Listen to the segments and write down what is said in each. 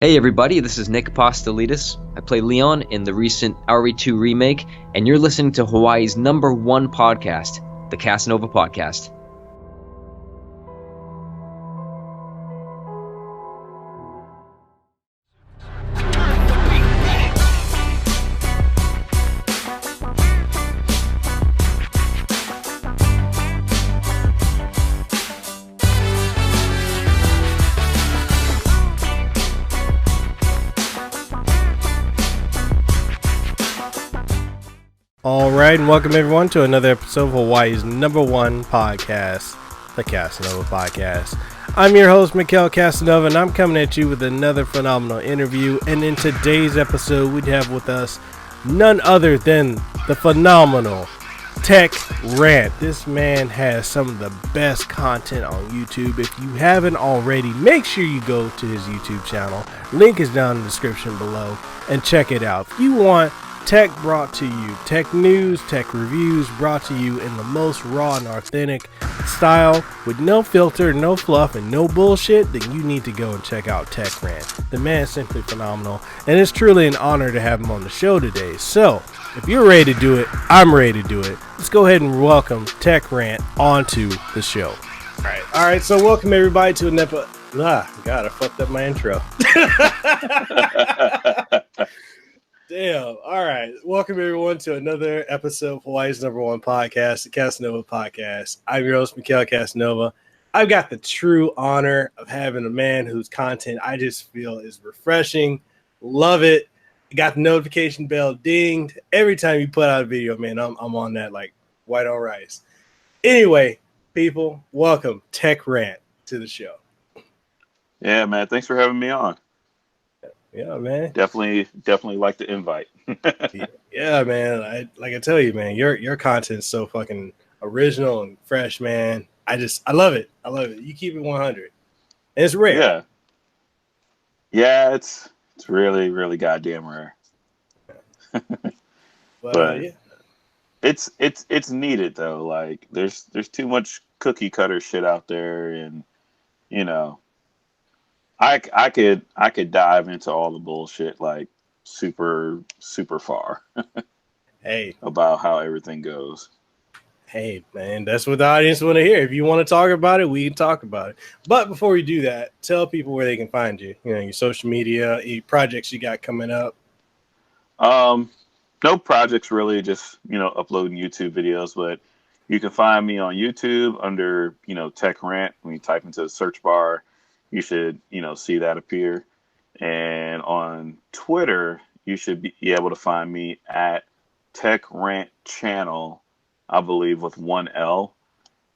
Hey everybody, this is Nick Apostolidis. I play Leon in the recent RE2 remake, and you're listening to Hawaii's #1 podcast, the Kasanova Podcast. All right, and welcome everyone to another episode of Hawaii's #1 podcast, the Kasanova Podcast. I'm your host, Mekel Kasanova, and I'm coming at you with another phenomenal interview. And in today's episode, we'd have with us none other than the phenomenal Tech Rant. This man has some of the best content on YouTube. If you haven't already, make sure you go to his YouTube channel. Link is down in the description below and check it out. If you want tech brought to you, tech news, tech reviews brought to you in the most raw and authentic style with no filter, no fluff, and no bullshit, then you need to go and check out Tech Rant. The man is simply phenomenal, and it's truly an honor to have him on the show today. So, if you're ready to do it, I'm ready to do it. Let's go ahead and welcome Tech Rant onto the show. All right, so welcome everybody to an episode. God, I fucked up my intro. Damn. All right. Welcome, everyone, to another episode of Hawaii's #1 podcast, the Kasanova Podcast. I'm your host, Mekel Kasanova. I've got the true honor of having a man whose content I just feel is refreshing. Love it. Got the notification bell dinged. Every time you put out a video, man, I'm on that like white on rice. Anyway, people, welcome Tech Rant to the show. Yeah, man. Thanks for having me on. Yeah, man. Definitely like the invite. Yeah, man. I tell you, man, your content's so fucking original and fresh, man. I love it. I love it. You keep it 100. And it's rare. Yeah, it's really, really goddamn rare. But yeah. it's needed though. Like there's too much cookie cutter shit out there, and you know, I could dive into all the bullshit like super far. Hey, about how everything goes. Hey, man, that's what the audience want to hear. If you want to talk about it, we can talk about it. But before we do that, tell people where they can find you. You know, your social media, any projects you got coming up. No projects really, just uploading YouTube videos. But you can find me on YouTube under Tech Rant. When you type into the search bar, you should, see that appear. And on Twitter, you should be able to find me at Tech Rant Channel, I believe, with 1 L.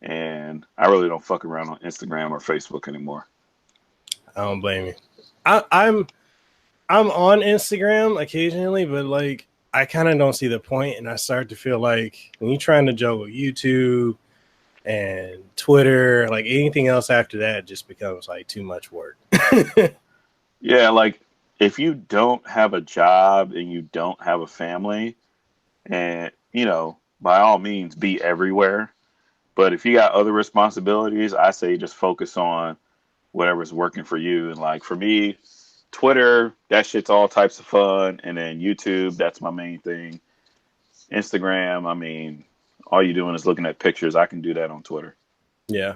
And I really don't fuck around on Instagram or Facebook anymore. I don't blame you. I'm on Instagram occasionally, but like I kind of don't see the point, and I start to feel like when you're trying to juggle YouTube and Twitter, like anything else after that just becomes like too much work. Yeah, like if you don't have a job and you don't have a family, and by all means be everywhere. But if you got other responsibilities, I say just focus on whatever's working for you. And like for me, Twitter, that shit's all types of fun, and then YouTube, that's my main thing. Instagram, I mean, all you're doing is looking at pictures. I can do that on Twitter. Yeah.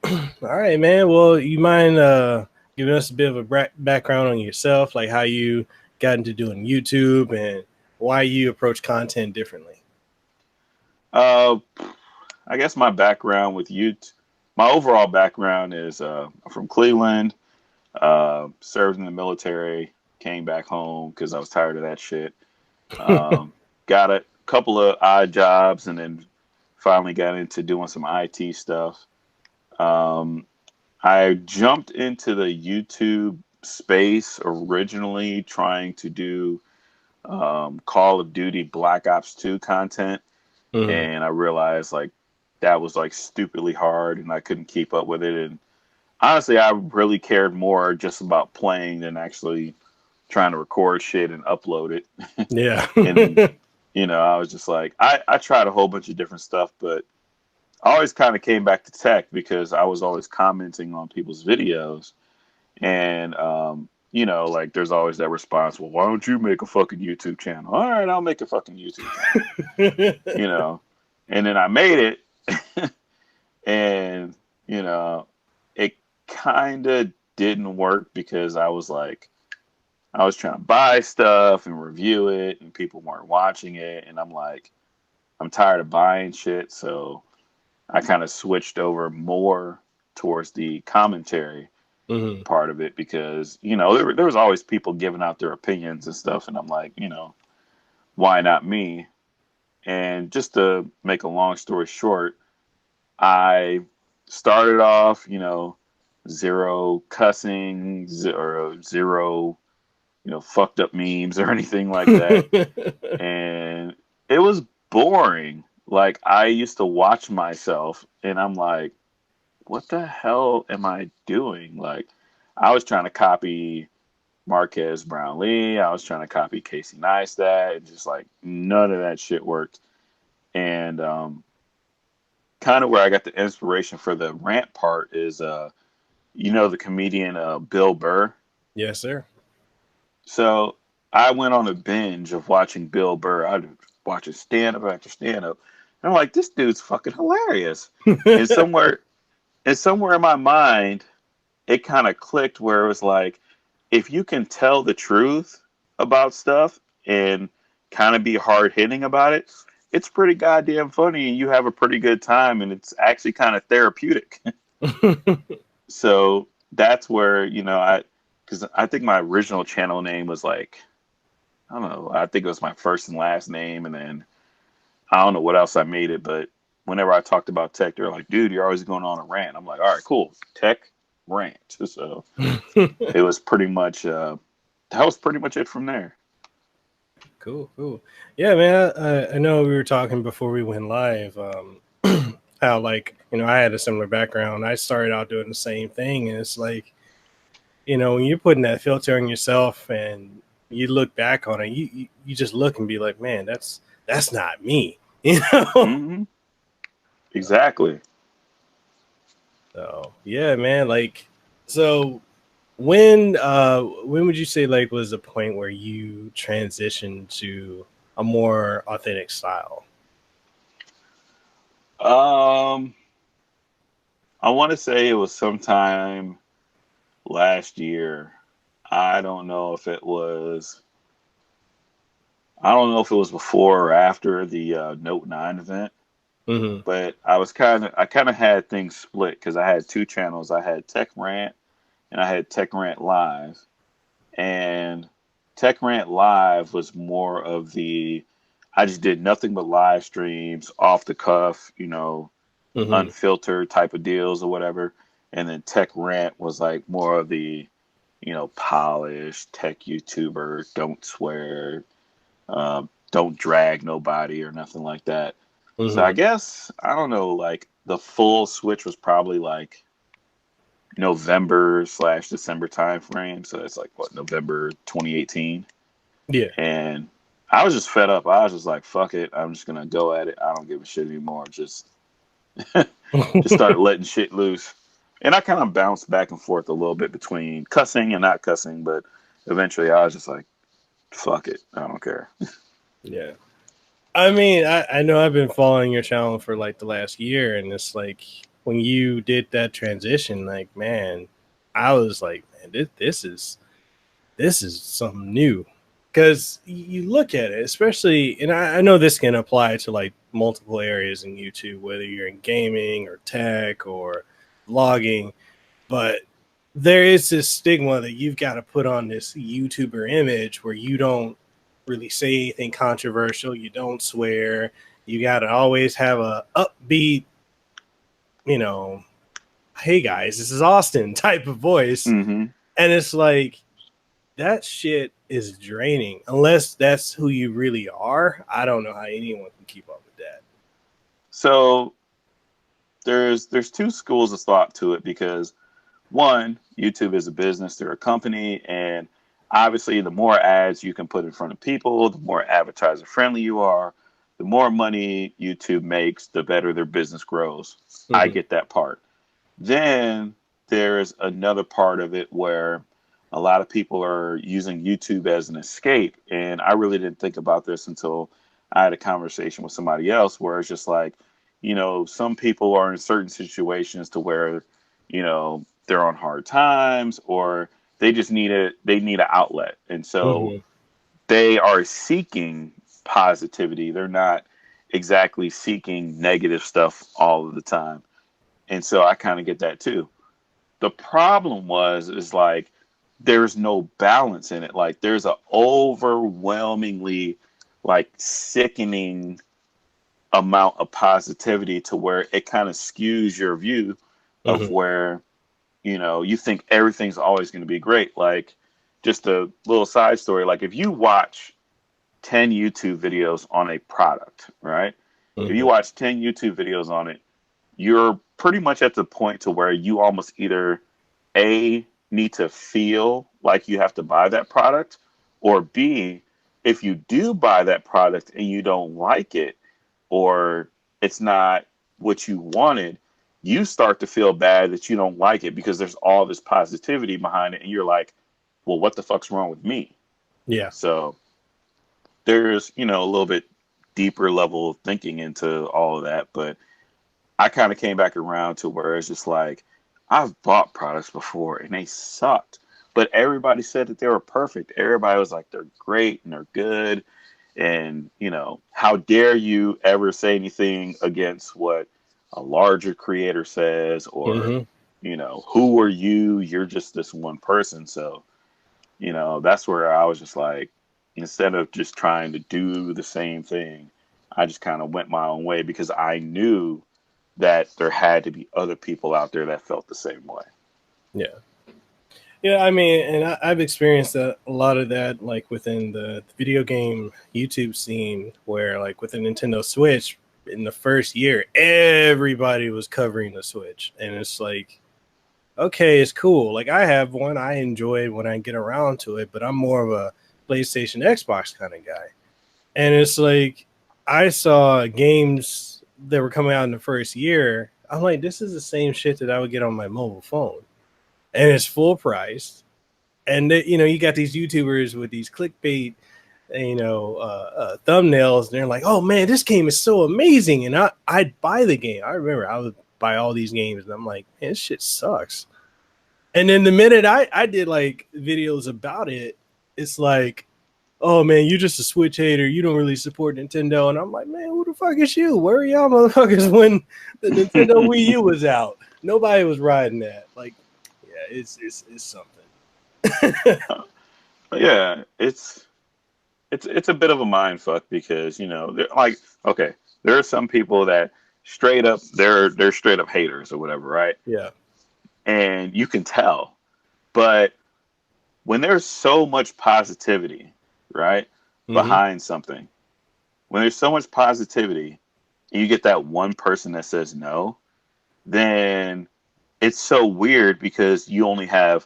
All right, man. Well, you mind giving us a bit of a background on yourself, like how you got into doing YouTube and why you approach content differently? I guess my background with YouTube, my overall background is I'm from Cleveland, served in the military, came back home because I was tired of that shit. Got a couple of odd jobs, and then finally got into doing some IT stuff. I jumped into the YouTube space originally trying to do Call of Duty Black Ops 2 content. Mm-hmm. And I realized like that was like stupidly hard and I couldn't keep up with it. And honestly, I really cared more just about playing than actually trying to record shit and upload it. Yeah. And, I was just like, I tried a whole bunch of different stuff, but I always kind of came back to tech because I was always commenting on people's videos. And you know, like there's always that response, well, why don't you make a fucking YouTube channel? All right, I'll make a fucking YouTube channel. You know, and then I made it, and you know, it kind of didn't work because I was like, I was trying to buy stuff and review it, and people weren't watching it, and I'm like, I'm tired of buying shit, so I kind of switched over more towards the commentary Hmm. part of it because you know there was always people giving out their opinions and stuff, and I'm like, you know, why not me? And just to make a long story short, I started off, you know, zero cussing or zero, you know, fucked up memes or anything like that, and it was boring. Like I used to watch myself, and I'm like, what the hell am I doing? Like I was trying to copy Marquez Brownlee. I was trying to copy Casey Neistat. And just like none of that shit worked. And kind of where I got the inspiration for the rant part is, you know, the comedian Bill Burr. Yes, sir. So I went on a binge of watching Bill Burr. I was watching stand up after stand up. And I'm like, this dude's fucking hilarious. And somewhere in my mind, it kind of clicked where it was like, if you can tell the truth about stuff and kind of be hard hitting about it, it's pretty goddamn funny and you have a pretty good time and it's actually kind of therapeutic. So that's where, you know, because I think my original channel name was like, I don't know, I think it was my first and last name. And then I don't know what else I made it, but whenever I talked about tech, they're like, dude, you're always going on a rant. I'm like, all right, cool. Tech rant. So it was pretty much, that was pretty much it from there. Cool, cool. Yeah, man. I know we were talking before we went live. How like I had a similar background. I started out doing the same thing, and it's like when you're putting that filter on yourself, and you look back on it, you just look and be like, man, that's not me, Mm-hmm. Exactly. So yeah, man. Like, so when would you say like was the point where you transitioned to a more authentic style? Um, I want to say it was sometime last year. I don't know if it was. I don't know if it was before or after the Note 9 event, Mm-hmm. but I kind of had things split because I had two channels. I had Tech Rant and I had Tech Rant Live, and Tech Rant Live was more of the I just did nothing but live streams, off the cuff, you know, Mm-hmm. unfiltered type of deals or whatever. And then Tech Rant was like more of the, you know, polished tech YouTuber, don't swear, don't drag nobody or nothing like that. So I Mm-hmm. guess I don't know, like the full switch was probably like November/December time frame. So it's like what, November 2018. Yeah. And I was just fed up. I was just like, fuck it. I'm just gonna go at it. I don't give a shit anymore. Just started letting shit loose. And I kind of bounced back and forth a little bit between cussing and not cussing, but eventually I was just like, fuck it. I don't care. Yeah. I mean, I know I've been following your channel for like the last year, and it's like when you did that transition, like man, I was like, man, this is something new. Because you look at it, especially, and I know this can apply to like multiple areas in YouTube, whether you're in gaming or tech or vlogging, but there is this stigma that you've got to put on this YouTuber image where you don't really say anything controversial, you don't swear, you got to always have a upbeat, you know, hey guys, this is Austin type of voice. Mm-hmm. And it's like, that shit is draining. Unless that's who you really are, I don't know how anyone can keep up with that. So there's two schools of thought to it because one, YouTube is a business, they're a company, and obviously the more ads you can put in front of people, the more advertiser friendly you are, the more money YouTube makes, the better their business grows. I Mm-hmm. get that part. Then there's another part of it where a lot of people are using YouTube as an escape. And I really didn't think about this until I had a conversation with somebody else where it's just like, some people are in certain situations to where, they're on hard times or they need an outlet. And so Mm-hmm. they are seeking positivity. They're not exactly seeking negative stuff all of the time. And so I kind of get that too. The problem is like there's no balance in it. Like there's an overwhelmingly like sickening amount of positivity to where it kind of skews your view of Mm-hmm. where you think everything's always going to be great. Like just a little side story, like if you watch 10 YouTube videos on a product, right? If you Mm-hmm. watch 10 YouTube videos on it, you're pretty much at the point to where you almost either A, need to feel like you have to buy that product, or B, if you do buy that product and you don't like it, or it's not what you wanted, you start to feel bad that you don't like it because there's all this positivity behind it. And you're like, well, what the fuck's wrong with me? Yeah. So there's, a little bit deeper level of thinking into all of that. But I kind of came back around to where it's just like, I've bought products before and they sucked, but everybody said that they were perfect. Everybody was like, they're great and they're good. And, how dare you ever say anything against what a larger creator says or, Mm-hmm. who are you? You're just this one person. So, that's where I was just like, instead of just trying to do the same thing, I just kind of went my own way because I knew that there had to be other people out there that felt the same way. Yeah. Yeah, I mean, and I've experienced a lot of that, like within the video game YouTube scene, where like with the Nintendo Switch, in the first year, everybody was covering the Switch, and it's like, okay, it's cool. Like I have one, I enjoy it when I get around to it, but I'm more of a PlayStation, Xbox kind of guy, and it's like I saw games that were coming out in the first year. I'm like, this is the same shit that I would get on my mobile phone, and it's full price and you got these YouTubers with these clickbait, thumbnails, and they're like, "Oh man, this game is so amazing!" And I'd buy the game. I remember I would buy all these games, and I'm like, "Man, this shit sucks." And then the minute I did like videos about it, it's like, "Oh man, you're just a Switch hater. You don't really support Nintendo." And I'm like, "Man, who the fuck is you? Where are y'all motherfuckers when the Nintendo Wii U was out? Nobody was riding that." Like, yeah, it's something. Yeah, it's a bit of a mind fuck because they're like, okay, there are some people that straight up they're straight up haters or whatever, right? Yeah. And you can tell, but when there's so much positivity, right, Mm-hmm. behind something, when there's so much positivity, and you get that one person that says no, then it's so weird because you only have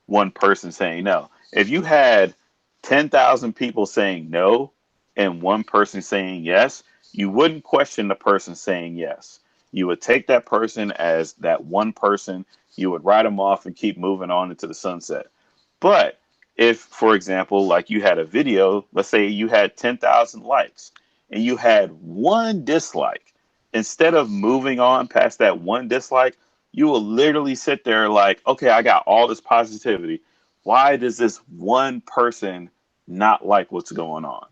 one person saying no. If you had 10,000 people saying no and one person saying yes, you wouldn't question the person saying yes. You would take that person as that one person, you would write them off and keep moving on into the sunset. But if, for example, like you had a video, let's say you had 10,000 likes and you had one dislike, instead of moving on past that one dislike, you will literally sit there like, okay, I got all this positivity. Why does this one person not like what's going on?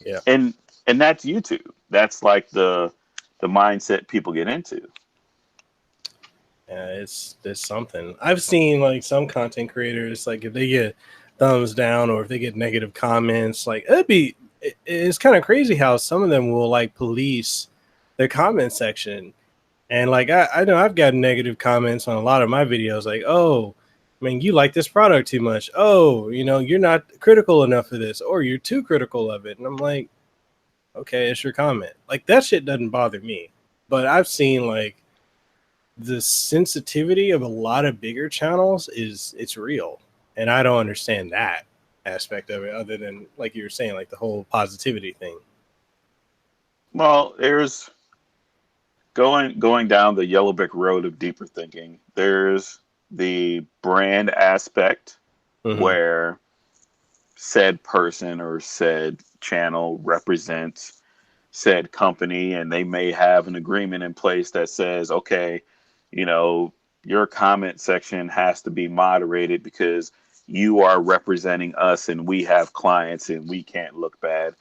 Yeah. And and that's YouTube. That's like the mindset people get into. Yeah, it's something. I've seen like some content creators, like if they get thumbs down or if they get negative comments, like it's kind of crazy how some of them will like police their comment section. And like I know I've gotten negative comments on a lot of my videos, like, oh, I mean, you like this product too much. Oh, you're not critical enough of this, or you're too critical of it. And I'm like, okay, it's your comment. Like that shit doesn't bother me. But I've seen like the sensitivity of a lot of bigger channels it's real, and I don't understand that aspect of it other than like you were saying, like the whole positivity thing. Well, there's going down the yellow brick road of deeper thinking. There's the brand aspect Mm-hmm. where said person or said channel represents said company, and they may have an agreement in place that says, okay, you know, your comment section has to be moderated because you are representing us and we have clients and we can't look bad.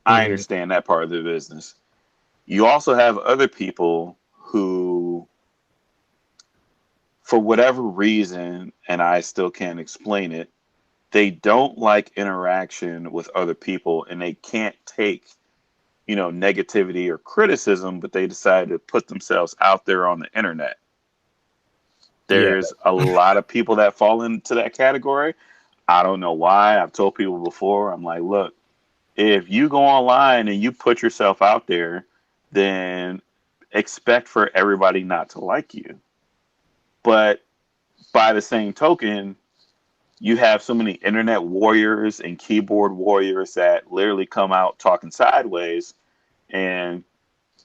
I Mm-hmm. understand that part of the business. You also have other people who, for whatever reason, and I still can't explain it, they don't like interaction with other people and they can't take, negativity or criticism, but they decide to put themselves out there on the internet. Yeah. There's a lot of people that fall into that category. I don't know why. I've told people before, I'm like, look, if you go online and you put yourself out there, then expect for everybody not to like you. But by the same token, you have so many internet warriors and keyboard warriors that literally come out talking sideways. And,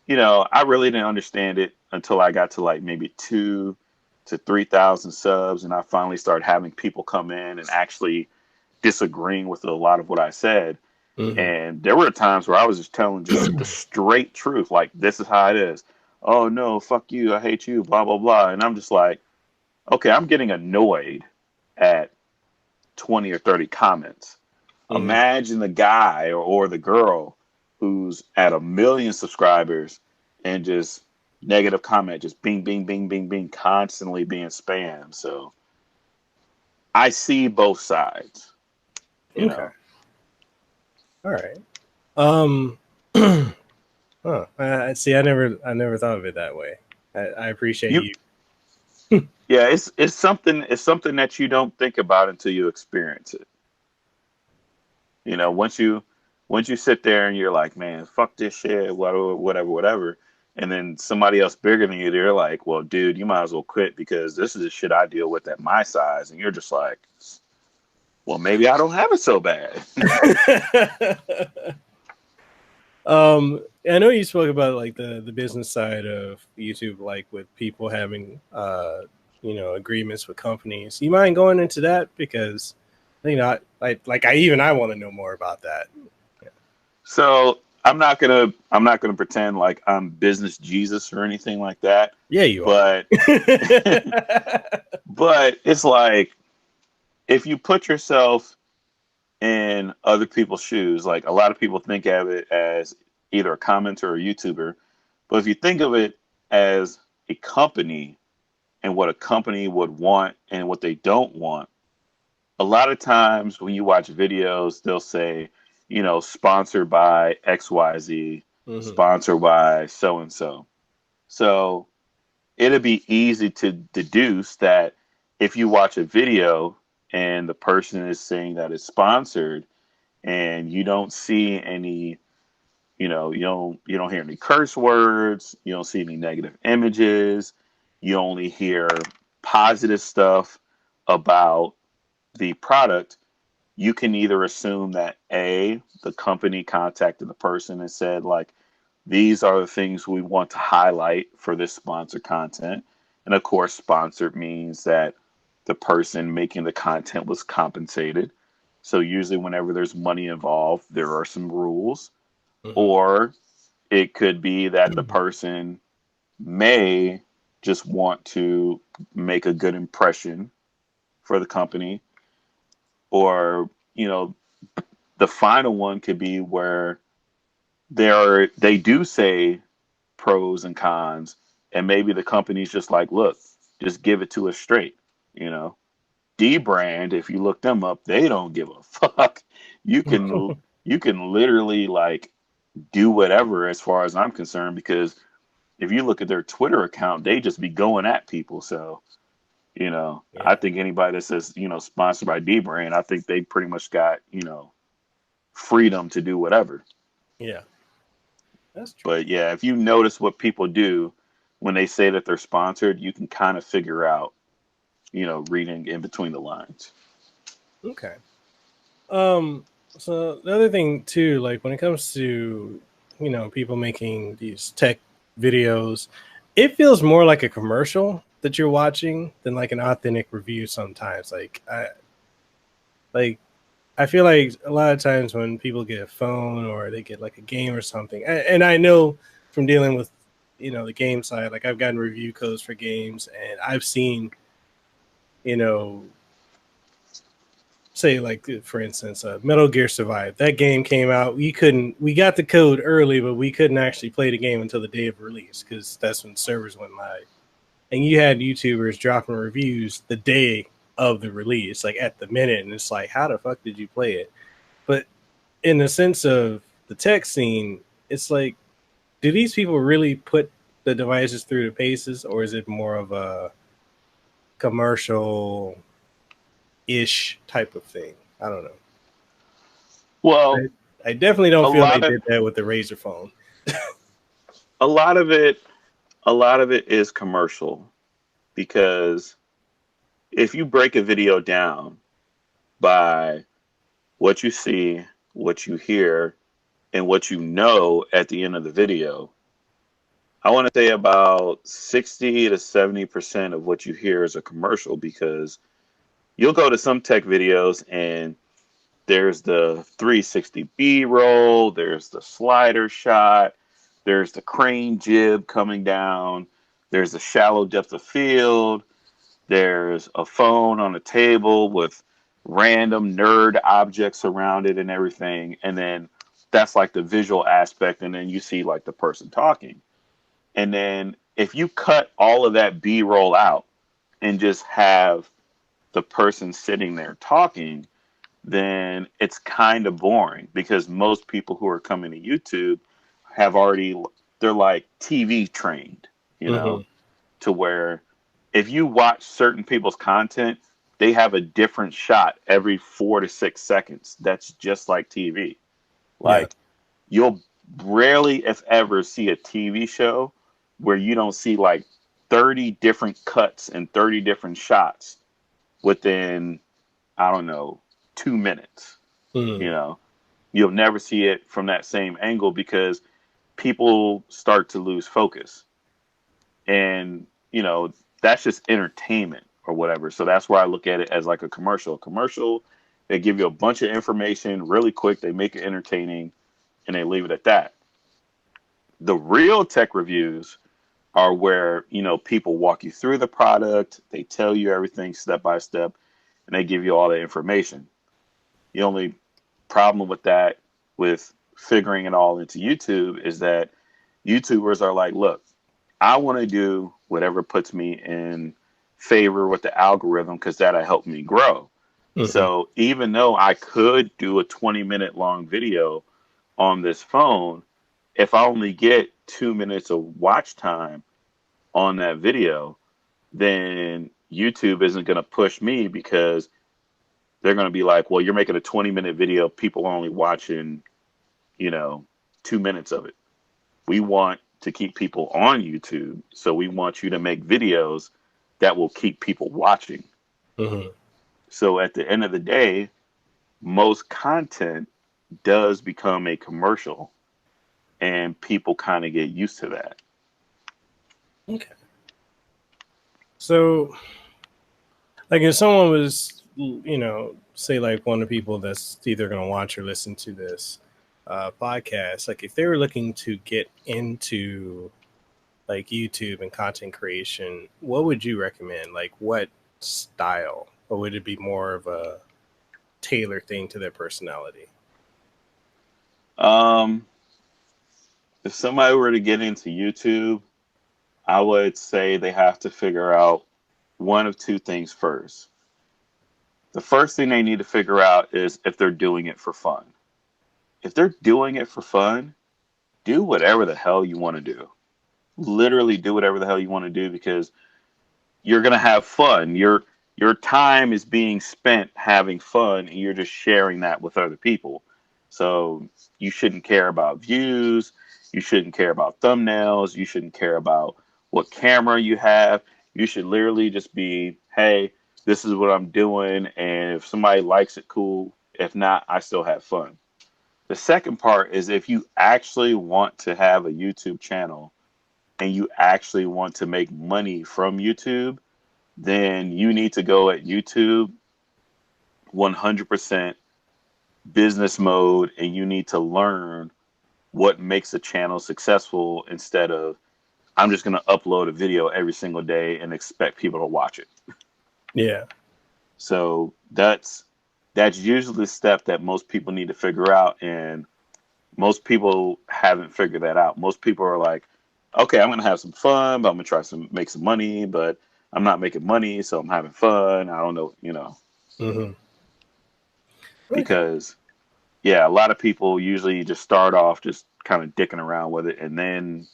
I really didn't understand it until I got to like maybe 2 to 3,000 subs. And I finally started having people come in and actually disagreeing with a lot of what I said. Mm-hmm. And there were times where I was just telling just the straight truth, like, this is how it is. Oh, no, fuck you. I hate you, blah, blah, blah. And I'm just like, okay, I'm getting annoyed at 20 or 30 comments. Mm-hmm. Imagine the guy or the girl who's at 1 million subscribers and just negative comment, just bing, bing, bing, bing, bing, constantly being spam. So I see both sides, you Okay. know. All right. Um. See. I never thought of it that way. I appreciate You you. Yeah, it's something that you don't think about until you experience it. Once you sit there and you're like, man, fuck this shit, whatever, whatever, whatever, and then somebody else bigger than you, they're like, well, dude, you might as well quit because this is the shit I deal with at my size, and you're just like, well, maybe I don't have it so bad. I know you spoke about like the business side of YouTube, like with people having agreements with companies. You mind going into that because I want to know more about that. So I'm not gonna pretend like I'm business Jesus or anything like that, Yeah, you are. but but it's like if you put yourself in other people's shoes. Like a lot of people think of it as either a commenter or a YouTuber, but if you think of it as a company and what a company would want and what they don't want, a lot of times when you watch videos, they'll say, sponsored by XYZ, Hmm. sponsored by so and so. So it'd be easy to deduce that if you watch a video and the person is saying that it's sponsored, and you don't see any, you don't hear any curse words, you don't see any negative images, you only hear positive stuff about the product. You can either assume that the company contacted the person and said, like, these are the things we want to highlight for this sponsored content. And of course, sponsored means that the person making the content was compensated. So usually whenever there's money involved, there are some rules. Hmm. Or it could be that the person may just want to make a good impression for the company. Or, the final one could be where they do say pros and cons, and maybe the company's just like, look, just give it to us straight. You know, D brand, if you look them up, they don't give a fuck. You can you can literally like do whatever as far as I'm concerned, because if you look at their Twitter account, they just be going at people. So, I Yeah, think anybody that says, sponsored by D brand, I think they pretty much got, freedom to do whatever. yeah, that's true. But yeah, if you notice what people do when they say that they're sponsored, you can kind of figure out, reading in between the lines. Okay. Um. So the other thing too, like when it comes to people making these tech videos, it feels more like a commercial that you're watching than like an authentic review sometimes. Like I feel like a lot of times when people get a phone or they get like a game or something, and I know from dealing with, the game side, like I've gotten review codes for games and I've seen, you know, say like for instance, Metal Gear Survive. That game came out. We got the code early, but we couldn't actually play the game until the day of release because that's when servers went live. And you had YouTubers dropping reviews the day of the release, like at the minute, and it's like, how the fuck did you play it? But in the sense of the tech scene, it's like, do these people really put the devices through the paces, or is it more of a commercial ish type of thing? I don't know. Well, I definitely don't a feel they lot of did that with the Razor phone. a lot of it a lot of it is commercial because if you break a video down by what you see, what you hear, and what you know at the end of the video, I want to say about 60 to 70% of what you hear is a commercial because you'll go to some tech videos and there's the 360 B roll, there's the slider shot, there's the crane jib coming down, there's the shallow depth of field, there's a phone on a table with random nerd objects around it and everything. And then that's like the visual aspect. And then you see like the person talking. And then if you cut all of that B roll out and just have the person sitting there talking, then it's kind of boring because most people who are coming to YouTube have already, they're like TV trained, Mm-hmm. to where if you watch certain people's content, they have a different shot every 4 to 6 seconds. That's just like TV. Yeah. Like you'll rarely, if ever, see a TV show where you don't see like 30 different cuts and 30 different shots within, I don't know, 2 minutes. Mm. You know, you'll never see it from that same angle because people start to lose focus. And, that's just entertainment or whatever. So that's why I look at it as like a commercial. A commercial, they give you a bunch of information really quick, they make it entertaining, and they leave it at that. The real tech reviews are where, people walk you through the product, they tell you everything step by step, and they give you all the information. The only problem with that, with figuring it all into YouTube, is that YouTubers are like, look, I want to do whatever puts me in favor with the algorithm because that'll help me grow. Mm-hmm. So even though I could do a 20-minute long video on this phone, if I only get 2 minutes of watch time on that video, then YouTube isn't going to push me because they're going to be like, well, you're making a 20-minute video. People are only watching, you know, 2 minutes of it. We want to keep people on YouTube. So we want you to make videos that will keep people watching. Mm-hmm. So at the end of the day, most content does become a commercial and people kind of get used to that. Okay. So, like, if someone was, say, like one of the people that's either going to watch or listen to this podcast, like, if they were looking to get into like YouTube and content creation, what would you recommend? Like, what style, or would it be more of a tailored thing to their personality? Um, if somebody were to get into YouTube, I would say they have to figure out one of two things first. The first thing they need to figure out is if they're doing it for fun. If they're doing it for fun, do whatever the hell you want to do. Literally do whatever the hell you want to do because you're going to have fun. Your time is being spent having fun and you're just sharing that with other people. So you shouldn't care about views, you shouldn't care about thumbnails, you shouldn't care about what camera you have. You should literally just be, hey, this is what I'm doing, and if somebody likes it, cool. If not, I still have fun. The second part is if you actually want to have a YouTube channel, and you actually want to make money from YouTube, then you need to go at YouTube 100% business mode, and you need to learn what makes a channel successful instead of I'm just going to upload a video every single day and expect people to watch it. Yeah. So that's usually the step that most people need to figure out, and most people haven't figured that out. Most people are like, okay, I'm going to have some fun, but I'm going to try to make some money, but I'm not making money, so I'm having fun. I don't know, Mm-hmm. Okay. because yeah, a lot of people usually just start off just kind of dicking around with it, and then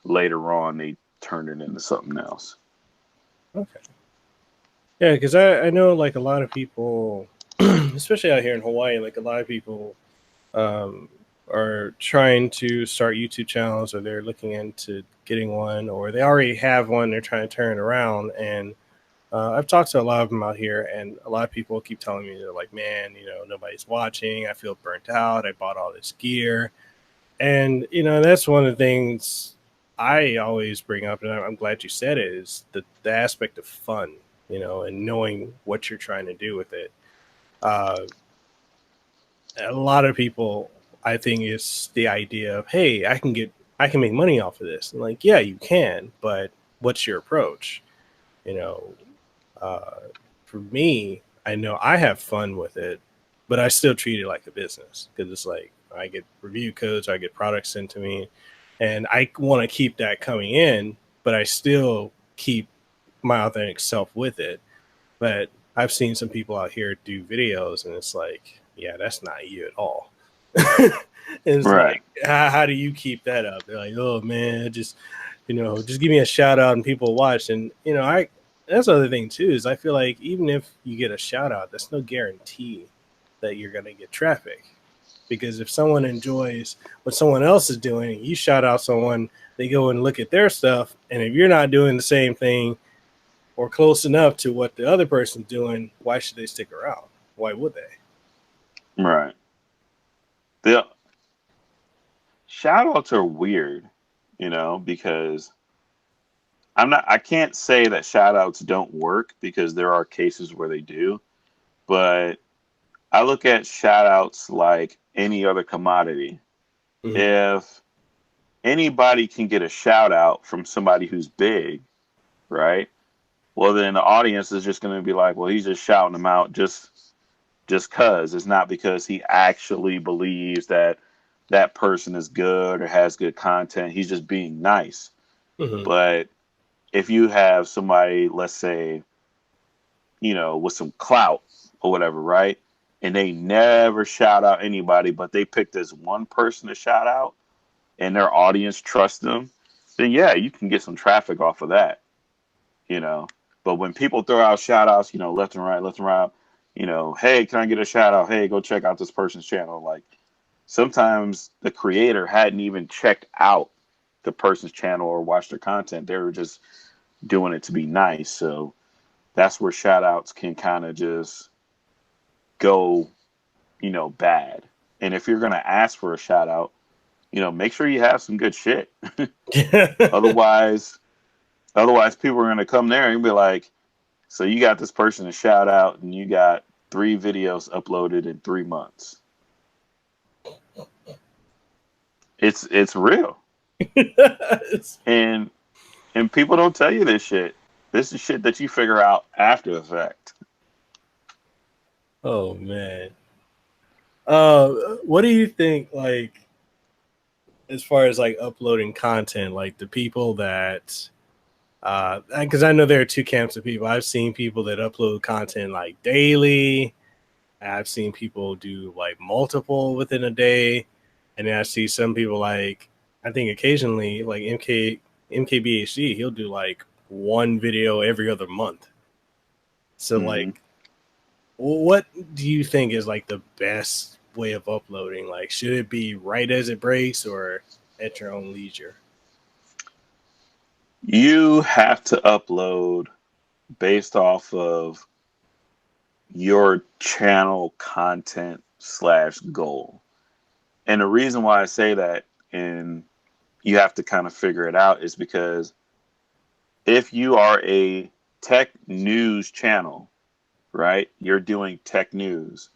later on they turn it into something else. Okay. Yeah, because I know like a lot of people, especially out here in Hawaii, like a lot of people um, are trying to start YouTube channels, or they're looking into getting one, or they already have one. They're trying to turn it around, and I've talked to a lot of them out here, and a lot of people keep telling me they're like, "Man, nobody's watching. I feel burnt out. I bought all this gear," and that's one of the things I always bring up, and I'm glad you said it, is the aspect of fun, and knowing what you're trying to do with it. Uh, a lot of people, I think, is the idea of, hey, I can make money off of this. And like, yeah, you can, but what's your approach? You know, uh, for me, I know I have fun with it, but I still treat it like a business, because it's like I get review codes, I get products sent to me, and I want to keep that coming in, but I still keep my authentic self with it. But I've seen some people out here do videos, and it's like, yeah, that's not you at all. It's Right. like, how do you keep that up? They're like, oh man, just give me a shout out and people watch. And I that's the other thing too, is I feel like even if you get a shout out, that's no guarantee that you're gonna get traffic. Because if someone enjoys what someone else is doing, you shout out someone, they go and look at their stuff, and if you're not doing the same thing or close enough to what the other person's doing, why should they stick around? Why would they? Right. The shout outs are weird, because I can't say that shout outs don't work, because there are cases where they do, but I look at shout outs like any other commodity. Mm-hmm. If anybody can get a shout out from somebody who's big, right? Well, then the audience is just going to be like, well, he's just shouting them out just cuz. It's not because he actually believes that that person is good or has good content. He's just being nice. Mm-hmm. But if you have somebody, let's say, with some clout or whatever, right? And they never shout out anybody, but they pick this one person to shout out, and their audience trusts them, then yeah, you can get some traffic off of that, you know. But when people throw out shout outs, left and right, hey, can I get a shout out? Hey, go check out this person's channel. Like, sometimes the creator hadn't even checked out the person's channel or watched their content. They were just doing it to be nice. So that's where shout outs can kind of just go, bad. And if you're going to ask for a shout out, make sure you have some good shit. otherwise, otherwise people are going to come there and be like, so you got this person to shout out and you got 3 videos uploaded in 3 months. It's real. And people don't tell you this shit. This is shit that you figure out after the fact. Oh man. What do you think, like, as far as like uploading content, like the people that because I know there are two camps of people. I've seen people that upload content like daily. I've seen people do like multiple within a day. And then I see some people, like, I think occasionally, like MKBHD, he'll do like one video every other month. So Mm-hmm. like, what do you think is like the best way of uploading? Like, should it be right as it breaks, or at your own leisure? You have to upload based off of your channel content / goal. And the reason why I say that, and you have to kind of figure it out is because if you are a tech news channel, right? You're doing tech news.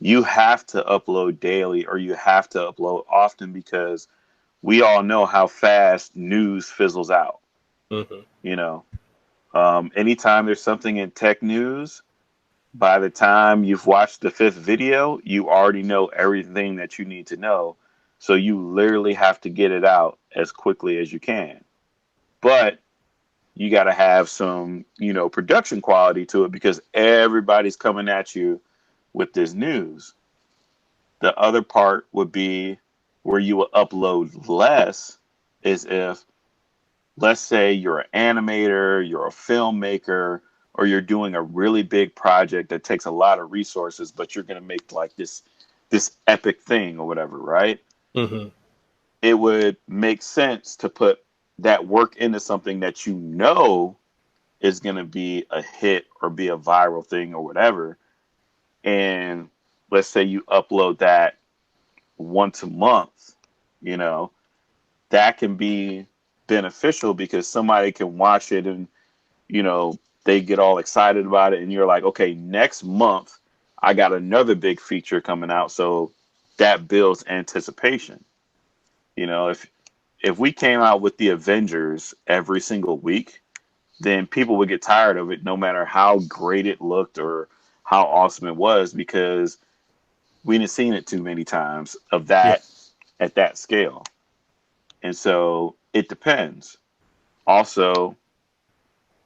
You have to upload daily or you have to upload often because we all know how fast news fizzles out. Mm-hmm. You know, anytime there's something in tech news, by the time you've watched the fifth video, you already know everything that you need to know. So you literally have to get it out as quickly as you can. But you got to have some, production quality to it because everybody's coming at you with this news. The other part would be where you will upload less is if, let's say you're an animator, you're a filmmaker, or you're doing a really big project that takes a lot of resources, but you're going to make like this epic thing or whatever, right? Mm-hmm. It would make sense to put that work into something that you know is going to be a hit or be a viral thing or whatever. And let's say you upload that once a month, you know, that can be beneficial because somebody can watch it and, they get all excited about it. And you're like, okay, next month, I got another big feature coming out. So that builds anticipation. If we came out with the Avengers every single week, then people would get tired of it no matter how great it looked or how awesome it was because we didn't seen it too many times of Yeah. that at that scale. And so it depends. Also,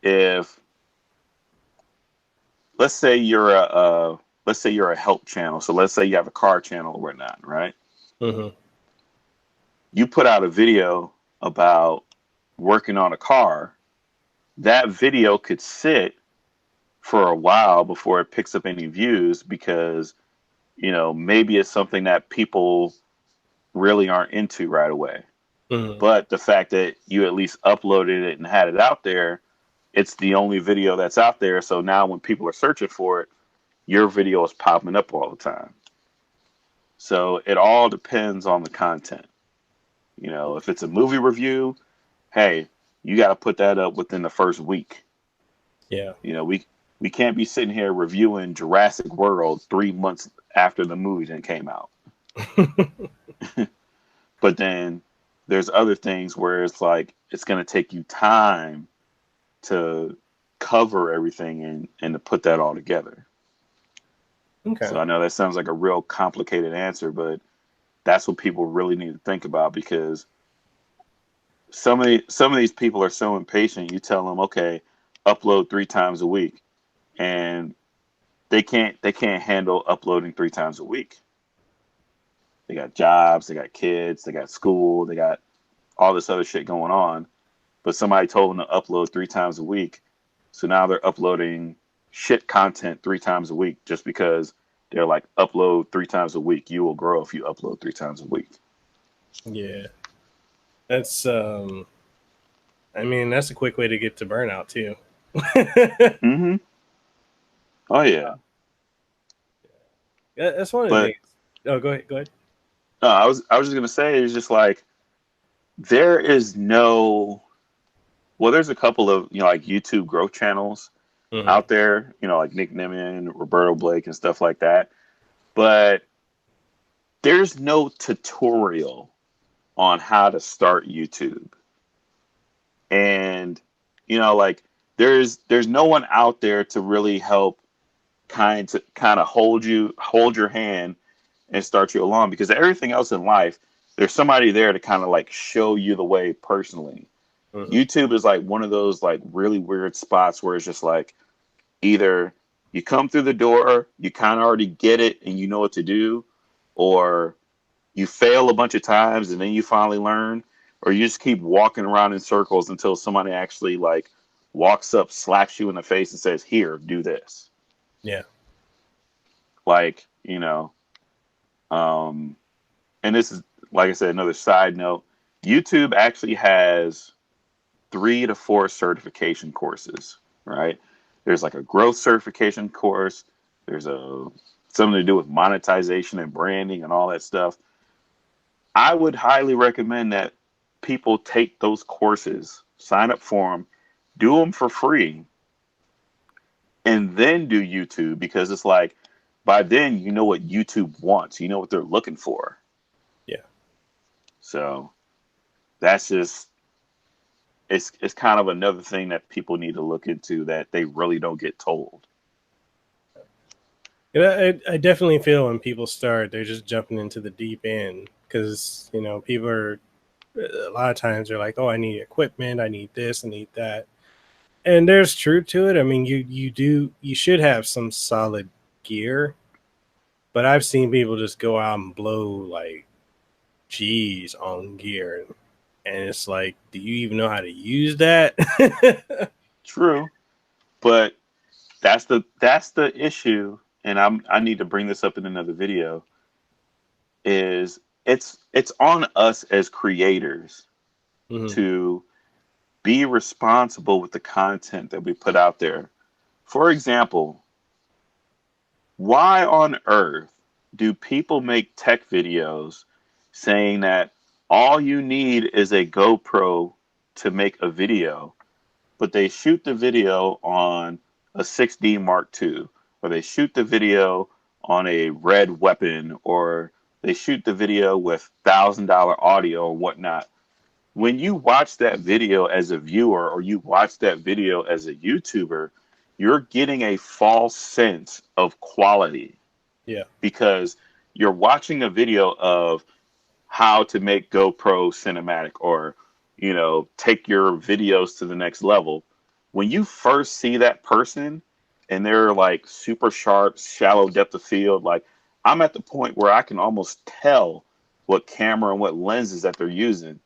if let's say you're a help channel. So let's say you have a car channel or whatnot, right? Mm-hmm. You put out a video about working on a car. That video could sit for a while before it picks up any views because, maybe it's something that people really aren't into right away. Mm-hmm. But the fact that you at least uploaded it and had it out there, it's the only video that's out there. So now when people are searching for it, your video is popping up all the time. So it all depends on the content. If it's a movie review, hey, you got to put that up within the first week. Yeah. We can't be sitting here reviewing Jurassic World 3 months after the movie then came out. But then there's other things where it's like it's going to take you time to cover everything and to put that all together. Okay. So I know that sounds like a real complicated answer, but that's what people really need to think about because some of these people are so impatient. You tell them, okay, upload 3 times a week, and they can't handle uploading 3 times a week. They got jobs, they got kids, they got school, they got all this other shit going on. But somebody told them to upload 3 times a week. So now they're uploading shit content 3 times a week just because they're like, upload 3 times a week. You will grow if you upload 3 times a week. Yeah. That's I mean, that's a quick way to get to burnout too. Mm-hmm. Oh yeah. Yeah, that's one of the But things. Oh, go ahead. Go ahead. no, I was just gonna say it's just like there is no well, there's a couple of like YouTube growth channels Mm-hmm. out there, like Nick Nimmin, Roberto Blake, and stuff like that. But there's no tutorial on how to start YouTube. And like there's no one out there to really help kind of hold your hand and start you along because everything else in life there's somebody there to kind of like show you the way personally. Mm-hmm. YouTube is like one of those like really weird spots where it's just like either you come through the door, you kind of already get it and you know what to do, or you fail a bunch of times and then you finally learn, or you just keep walking around in circles until somebody actually like walks up, slaps you in the face and says, "Here, do this." Yeah. Like, and this is, like I said, another side note. YouTube actually has 3 to 4 certification courses, right? There's like a growth certification course. There's something to do with monetization and branding and all that stuff. I would highly recommend that people take those courses, sign up for them, do them for free, and then do YouTube, because it's like by then you know what YouTube wants, you know what they're looking for. Yeah. So that's just it's kind of another thing that people need to look into that they really don't get told. I definitely feel when people start, they're just jumping into the deep end because, people are, a lot of times they're like, oh, I need equipment, I need this, I need that. And there's truth to it. I mean, you should have some solid gear, but I've seen people just go out and blow like G's on gear. And it's like, do you even know how to use that? True, but that's the issue, and I need to bring this up in another video. Is it's on us as creators Mhm. to be responsible with the content that we put out there. For example, why on earth do people make tech videos saying that all you need is a GoPro to make a video, but they shoot the video on a 6D Mark II, or they shoot the video on a red weapon, or they shoot the video with $1,000 audio or whatnot? When you watch that video as a viewer, or you watch that video as a YouTuber, you're getting a false sense of quality, Yeah. because you're watching a video of how to make GoPro cinematic, or take your videos to the next level. When you first see that person and they're like super sharp, shallow depth of field, like I'm at the point where I can almost tell what camera and what lenses that they're using.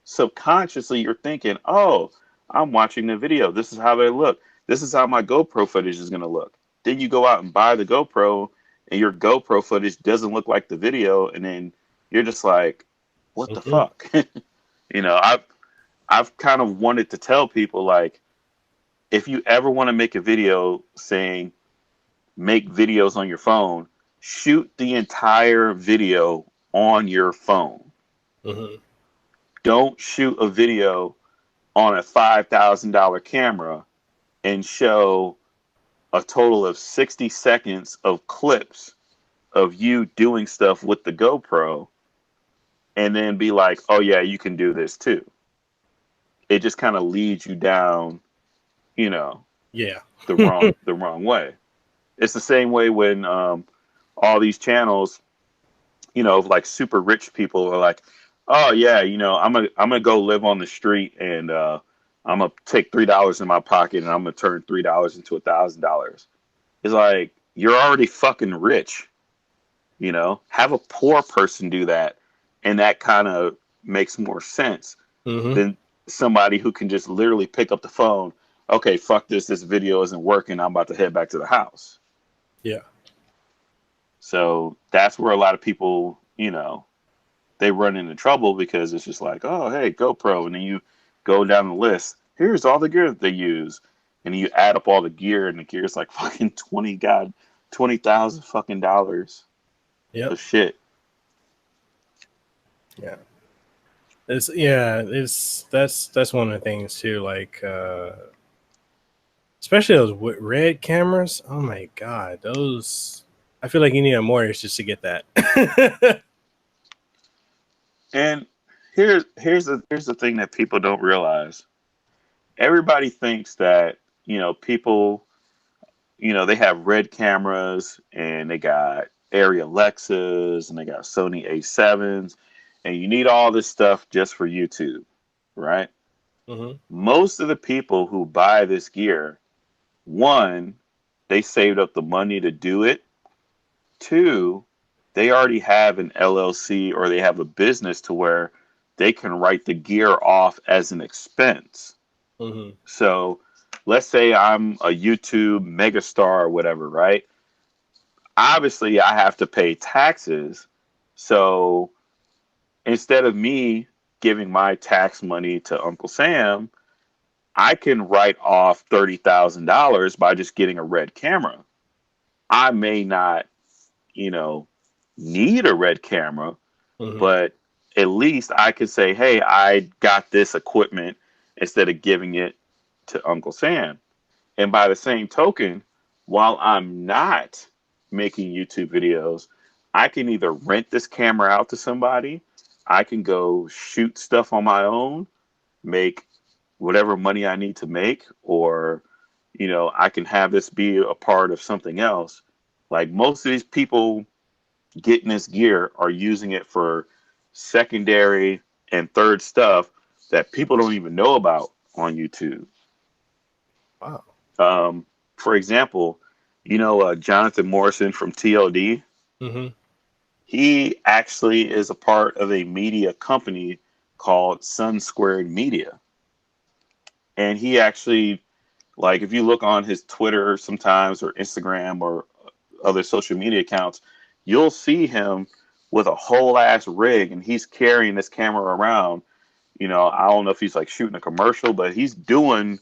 Subconsciously you're thinking, oh, I'm watching the video, this is how they look, this is how my GoPro footage is going to look. Then you go out and buy the GoPro, and your GoPro footage doesn't look like the video, and then you're just like, what the Mhm. fuck? I've kind of wanted to tell people, like, if you ever want to make a video saying make videos on your phone, shoot the entire video on your phone. Mhm. Don't shoot a video on a $5,000 camera and show a total of 60 seconds of clips of you doing stuff with the GoPro, and then be like, oh yeah, you can do this too. It just kind of leads you down, you know, Yeah. the wrong way. It's the same way when all these channels, like super rich people are like, oh yeah, I'm gonna go live on the street, and I'm gonna take $3 in my pocket, and I'm gonna turn $3 into $1,000. It's like, you're already fucking rich. Have a poor person do that, and that kind of makes more sense Mhm. than somebody who can just literally pick up the phone. Okay, fuck this video isn't working, I'm about to head back to the house. Yeah. So that's where a lot of people, they run into trouble, because it's just like, oh, hey, GoPro. And then you go down the list. Here's all the gear that they use. And you add up all the gear, and the gear is like fucking 20,000 fucking dollars Yep. of shit. Yeah. That's one of the things too. Like, especially those red cameras. Oh my god, those! I feel like you need a mortgage just to get that. And here's the thing that people don't realize. Everybody thinks that, people, they have red cameras, and they got Arri Alexas, and they got Sony A7s, and you need all this stuff just for YouTube, right? Mhm. Most of the people who buy this gear, one, they saved up the money to do it. Two, they already have an LLC, or they have a business to where they can write the gear off as an expense. Mhm. So let's say I'm a YouTube megastar or whatever, right? Obviously, I have to pay taxes. So instead of me giving my tax money to Uncle Sam, I can write off $30,000 by just getting a red camera. I may not, you know, need a red camera, Mhm. but at least I could say, hey, I got this equipment instead of giving it to Uncle Sam. And by the same token, while I'm not making YouTube videos, I can either rent this camera out to somebody, I can go shoot stuff on my own, make whatever money I need to make, or, I can have this be a part of something else. Like most of these people getting this gear are using it for secondary and third stuff that people don't even know about on YouTube. Wow. For example, Jonathan Morrison from TLD. Mm-hmm. He actually is a part of a media company called Sun Squared Media. And he actually, like, if you look on his Twitter sometimes or Instagram or other social media accounts, you'll see him with a whole ass rig and he's carrying this camera around. I don't know if he's like shooting a commercial, but he's doing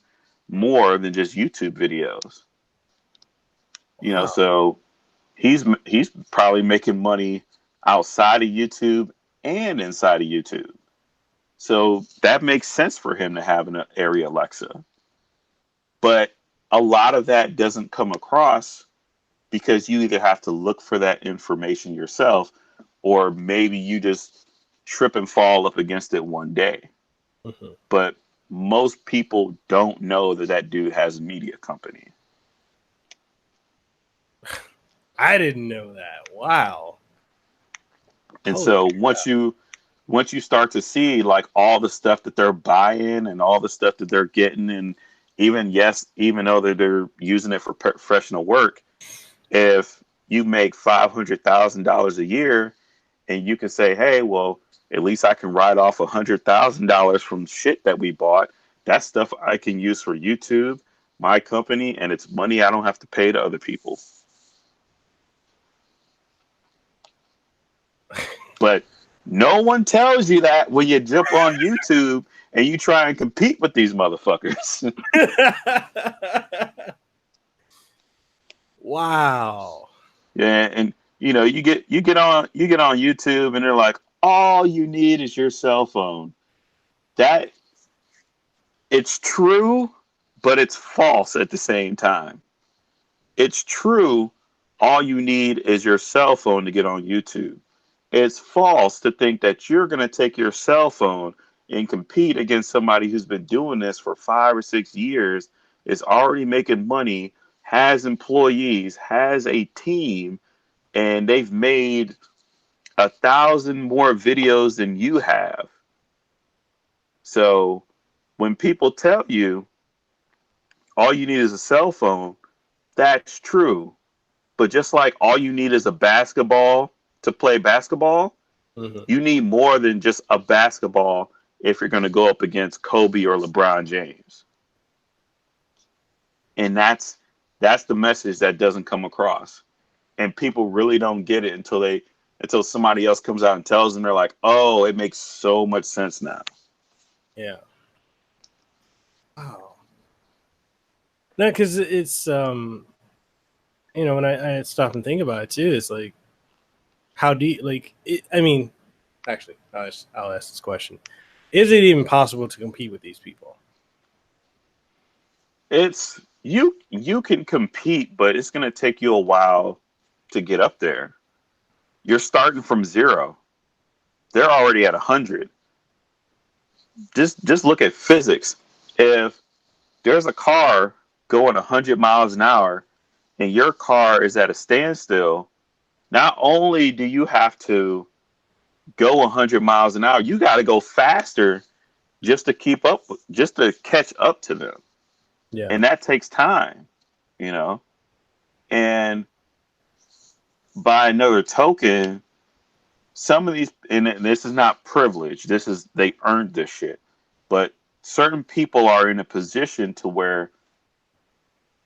more than just YouTube videos. Wow. So he's probably making money outside of YouTube and inside of YouTube. So that makes sense for him to have an area Alexa. But a lot of that doesn't come across because you either have to look for that information yourself or maybe you just trip and fall up against it one day. Mm-hmm. But most people don't know that dude has a media company. I didn't know that. Wow. And so once you start to see like all the stuff that they're buying and all the stuff that they're getting, and even though they're using it for professional work, if you make $500,000 a year and you can say, hey, well, at least I can write off $100,000 from shit that we bought. That's stuff I can use for YouTube, my company, and it's money I don't have to pay to other people. But no one tells you that when you jump on YouTube and you try and compete with these motherfuckers. Wow. Yeah, and you get on YouTube and they're like, all you need is your cell phone. That it's true, but it's false at the same time. It's true, all you need is your cell phone to get on YouTube. It's false to think that you're going to take your cell phone and compete against somebody who's been doing this for 5 or 6 years, is already making money, has employees, has a team, and they've made 1,000 more videos than you have. So when people tell you all you need is a cell phone, that's true. But just like all you need is a basketball to play basketball, Mm-hmm. you need more than just a basketball if you're going to go up against Kobe or LeBron James. And that's the message that doesn't come across. And people really don't get it until somebody else comes out and tells them. They're like, oh, it makes so much sense now. Yeah. Wow. No, because it's when I stop and think about it too, it's like, how do you like it? I mean, actually, I'll ask this question: is it even possible to compete with these people? It's you can compete, but it's going to take you a while to get up there. You're starting from zero. They're already at 100. Just look at physics. If there's a car going 100 miles an hour and your car is at a standstill, not only do you have to go 100 miles an hour, you got to go faster just to keep up, just to catch up to them. Yeah. And that takes time, And by another token, some of these, and this is not privilege, they earned this shit. But certain people are in a position to where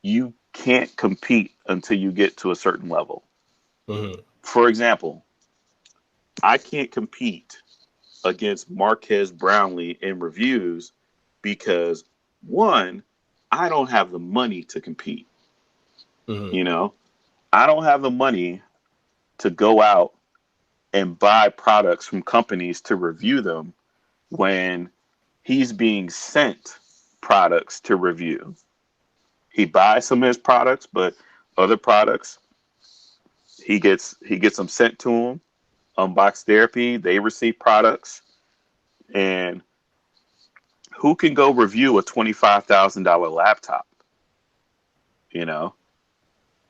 you can't compete until you get to a certain level. Mm-hmm. For example, I can't compete against Marquez Brownlee in reviews because, one, I don't have the money to compete. Mm-hmm. I don't have the money to go out and buy products from companies to review them when he's being sent products to review. He buys some of his products, but other products he gets them sent to him. Unbox Therapy, they receive products, and who can go review a $25,000 laptop? You know,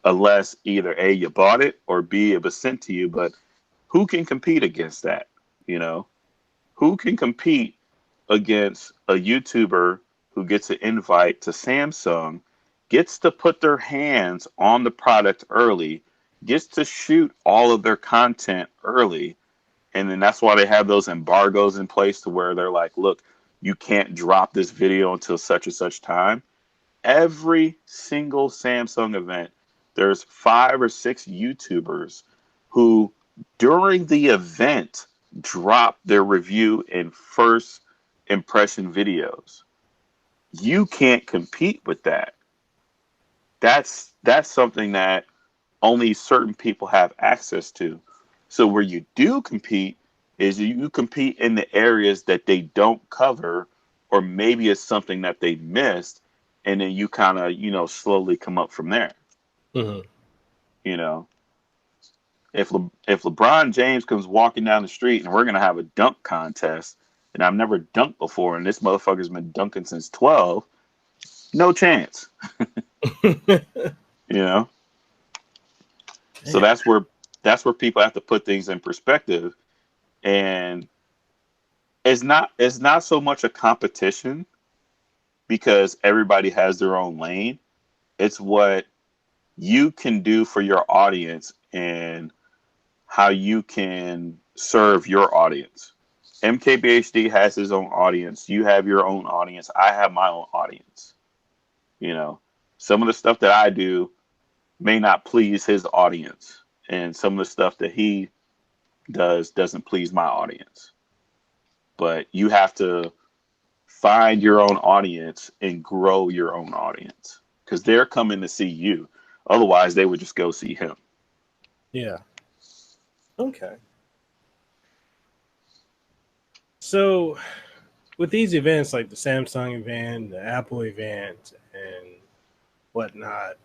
unless either A, you bought it, or B, it was sent to you. But who can compete against that? You know, who can compete against a YouTuber who gets an invite to Samsung, gets to put their hands on the product early, gets to shoot all of their content early, and then that's why they have those embargoes in place to where they're like, look, you can't drop this video until such and such time. Every single Samsung event, there's 5 or 6 YouTubers who, during the event, drop their review and first impression videos. You can't compete with that. That's something that only certain people have access to. So where you do compete is you compete in the areas that they don't cover, or maybe it's something that they missed, and then you kind of, slowly come up from there. Mm-hmm. You know, if LeBron James comes walking down the street and we're gonna have a dunk contest, and I've never dunked before, and this motherfucker's been dunking since 12, no chance. You know, so that's where people have to put things in perspective, and it's not so much a competition because everybody has their own lane. It's what you can do for your audience and how you can serve your audience. MKBHD has his own audience. You have your own audience. I have my own audience. You know, some of the stuff that I do may not please his audience, and some of the stuff that he does doesn't please my audience. But you have to find your own audience and grow your own audience because they're coming to see you. Otherwise, they would just go see him. Yeah. Okay. So, with these events like the Samsung event, the Apple event, and whatnot,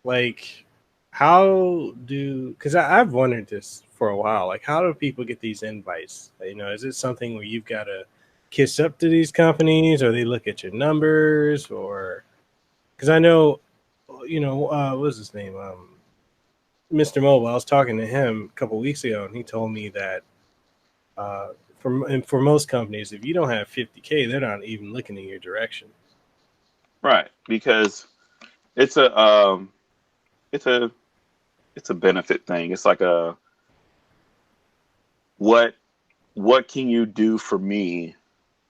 like, because I've wondered this for a while, like, how do people get these invites? Is it something where you've got to kiss up to these companies, or they look at your numbers, or because I know, what's his name? Mr. Mobile. I was talking to him a couple weeks ago, and he told me that for most companies, if you don't have 50K, they're not even looking in your direction. Right, because it's a benefit thing. It's like what can you do for me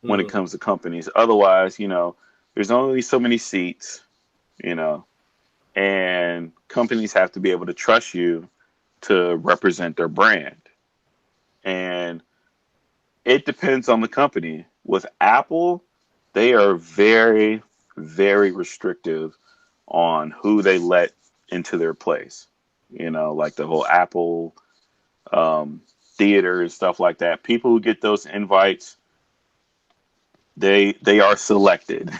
when it comes to companies? Otherwise, there's only so many seats, and companies have to be able to trust you to represent their brand. And it depends on the company. With Apple, they are very, very restrictive on who they let into their place. Like the whole Apple theater and stuff like that. People who get those invites, they are selected.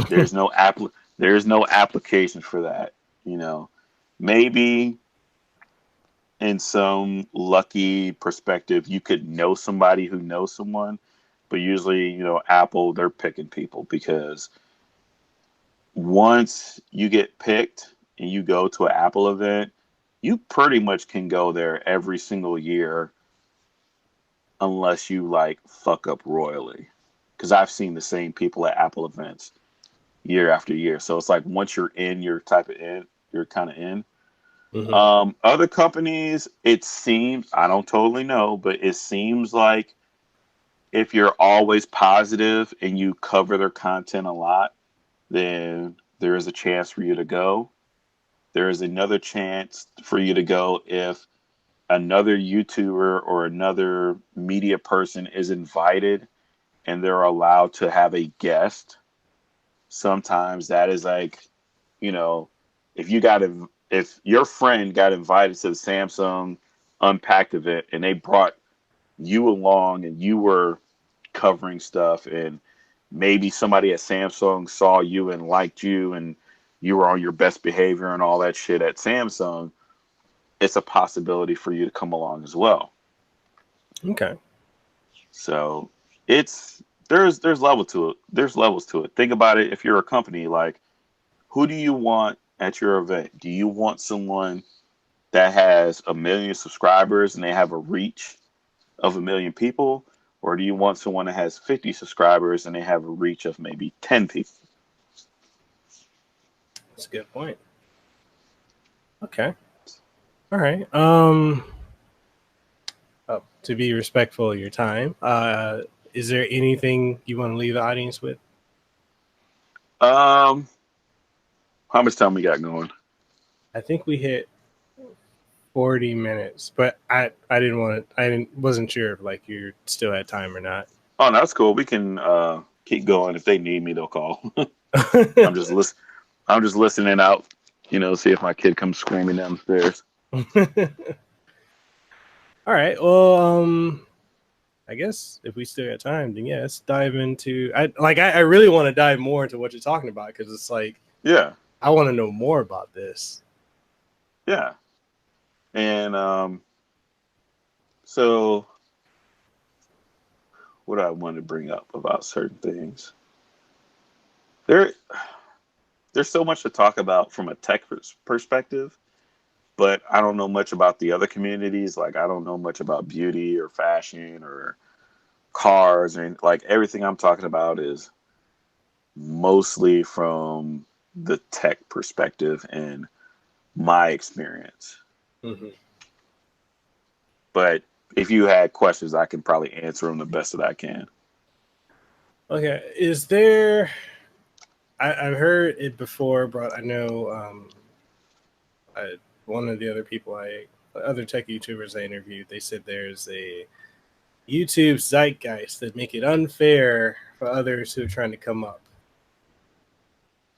There's no application for that. Maybe in some lucky perspective, you could know somebody who knows someone, but usually, Apple, they're picking people because once you get picked and you go to an Apple event, you pretty much can go there every single year unless you like fuck up royally. Because I've seen the same people at Apple events year after year. So it's like once you're in, you're kind of in. Mm-hmm. Other companies, it seems, I don't totally know, but it seems like if you're always positive and you cover their content a lot, then there is a chance for you to go. There is another chance for you to go if another YouTuber or another media person is invited and they're allowed to have a guest. Sometimes that is like, if your friend got invited to the Samsung Unpacked event, and they brought you along, and you were covering stuff, and maybe somebody at Samsung saw you and liked you, and you were on your best behavior and all that shit at Samsung, it's a possibility for you to come along as well. Okay. So there's level to it. There's levels to it. Think about it. If you're a company, like, who do you want at your event? Do you want someone that has 1 million subscribers and they have a reach of 1 million people? Or do you want someone that has 50 subscribers and they have a reach of maybe 10 people? That's a good point. Okay. All right. To be respectful of your time, is there anything you want to leave the audience with? How much time we got going? I think we hit 40 minutes, but I wasn't sure if like you still had time or not. Oh, no, that's cool. We can keep going. If they need me, they'll call. I'm just listening out, see if my kid comes screaming downstairs. All right. Well, I guess if we still got time, then yeah, let's dive into. I really want to dive more into what you're talking about, because it's like, yeah, I want to know more about this. Yeah, and so what I want to bring up about certain things. There's so much to talk about from a tech perspective, but I don't know much about the other communities. Like, I don't know much about beauty or fashion or cars, and like everything I'm talking about is mostly from the tech perspective and my experience. Mm-hmm. But if you had questions, I can probably answer them the best that I can. Okay. Is there? I've heard it before, but I know one of the other tech YouTubers I interviewed, they said there's a YouTube zeitgeist that make it unfair for others who are trying to come up.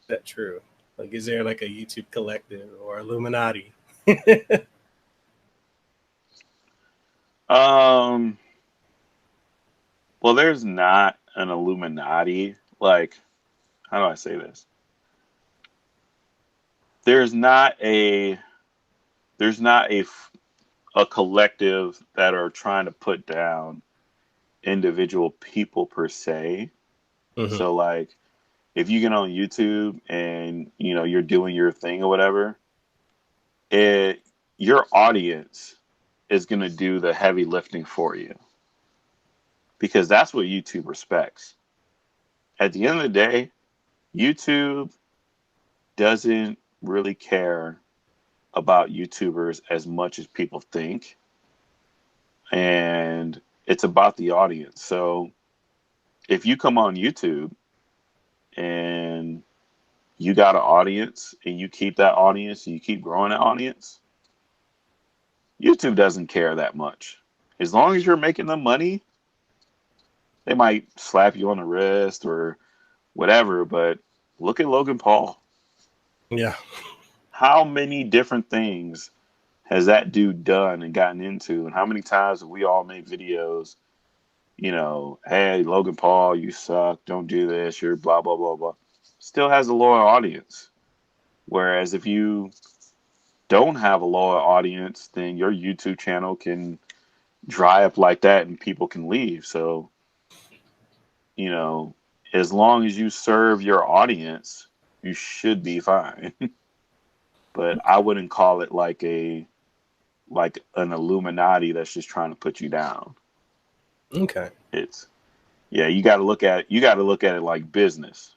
Is that true? Like, is there like a YouTube collective or Illuminati? Well, there's not an Illuminati. Like, how do I say this? There's not a collective that are trying to put down individual people per se. Mm-hmm. So, like, if you get on YouTube and you're doing your thing or whatever, your audience is going to do the heavy lifting for you, because that's what YouTube respects. At the end of the day, YouTube doesn't really care about YouTubers as much as people think, and it's about the audience. So if you come on YouTube and you got an audience and you keep that audience and you keep growing that audience, YouTube doesn't care that much. As long as you're making them money, they might slap you on the wrist or whatever, but look at Logan Paul. Yeah. How many different things has that dude done and gotten into? And how many times have we all made videos, hey, Logan Paul, you suck, don't do this, you're blah, blah, blah, blah. Still has a loyal audience. Whereas if you don't have a loyal audience, then your YouTube channel can dry up like that and people can leave. So, as long as you serve your audience, you should be fine. But I wouldn't call it like an Illuminati that's just trying to put you down. Okay. You got to look at it like business,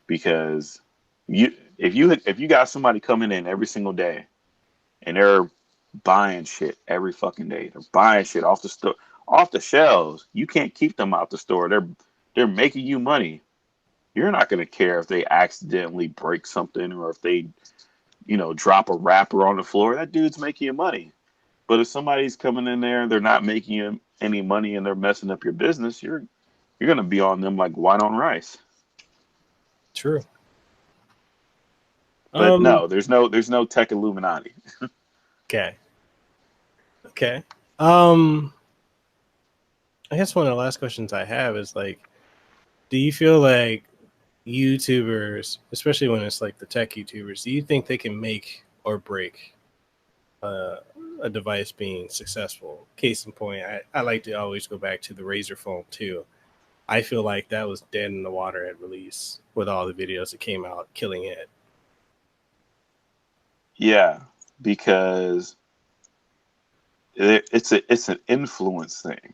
because if you got somebody coming in every single day and they're buying shit every fucking day, they're buying shit off the store, off the shelves. You can't keep them out the store. They're making you money. You're not going to care if they accidentally break something or if they, drop a wrapper on the floor. That dude's making you money. But if somebody's coming in there and they're not making you any money and they're messing up your business, you're going to be on them like white on rice. True. But no, there's no tech Illuminati. Okay. Okay. I guess one of the last questions I have is like, do you feel like YouTubers, especially when it's like the tech YouTubers, do you think they can make or break uh, a device being successful? Case in point, I like to always go back to the Razer phone too. I feel like that was dead in the water at release with all the videos that came out killing it. Yeah, because it's an influence thing,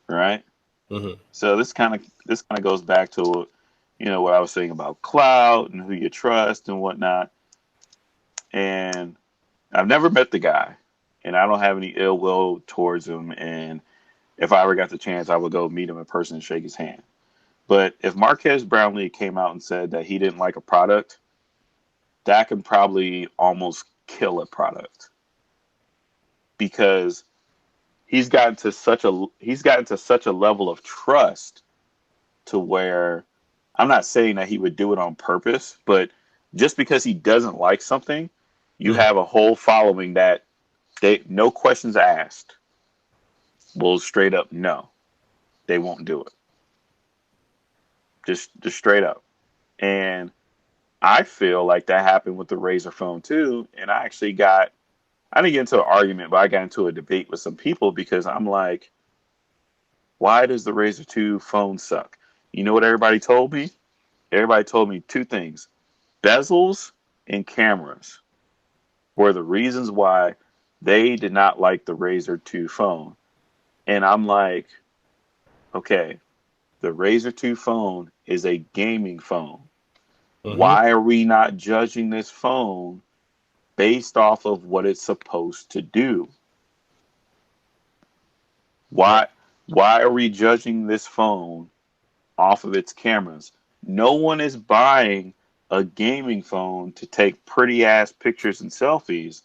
right? Mm-hmm. So this kind of goes back to what I was saying about clout and who you trust and whatnot. And I've never met the guy, and I don't have any ill will towards him. And if I ever got the chance, I would go meet him in person and shake his hand. But if Marquez Brownlee came out and said that he didn't like a product, that can probably almost kill a product because he's gotten to such a level of trust to where I'm not saying that he would do it on purpose, but just because he doesn't like something, you Mm-hmm. have a whole following that they no questions asked will straight up no, they won't do it. Just straight up. And I feel like that happened with the Razer phone too. And I didn't get into an argument, but I got into a debate with some people because I'm like, why does the Razer 2 phone suck? You know what everybody told me? Everybody told me two things: bezels and cameras were the reasons why they did not like the Razer 2 phone. And I'm like, okay, the Razer 2 phone is a gaming phone. Mm-hmm. Why are we not judging this phone based off of what it's supposed to do? Yeah. Why why are we judging this phone off of its cameras? No one is buying a gaming phone to take pretty ass pictures and selfies.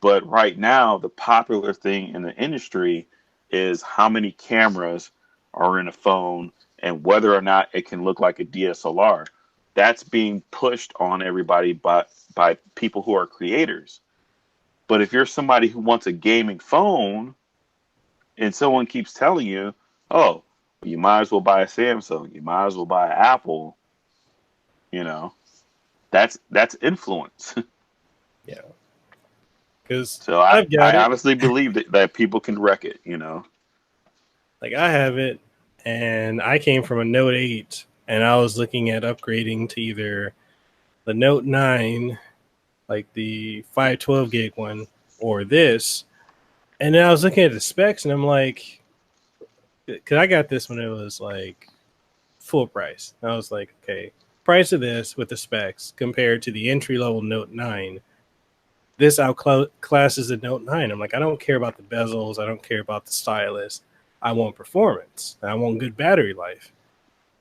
But right now, the popular thing in the industry is how many cameras are in a phone and whether or not it can look like a DSLR. That's being pushed on everybody by people who are creators. But if you're somebody who wants a gaming phone and someone keeps telling you, oh, you might as well buy a Samsung, you might as well buy an Apple, you know, that's influence. Yeah. Because So I've got I it. honestly believe that people can wreck it. Like I have it, and I came from a Note 8, and I was looking at upgrading to either the Note 9, like the 512 gig one, or this. And then I was looking at the specs, and I'm like, because I got this when it was like full price. I was like, okay, price of this with the specs compared to the entry level Note 9. This outclasses the Note 9. I'm like, I don't care about the bezels. I don't care about the stylus. I want performance. I want good battery life.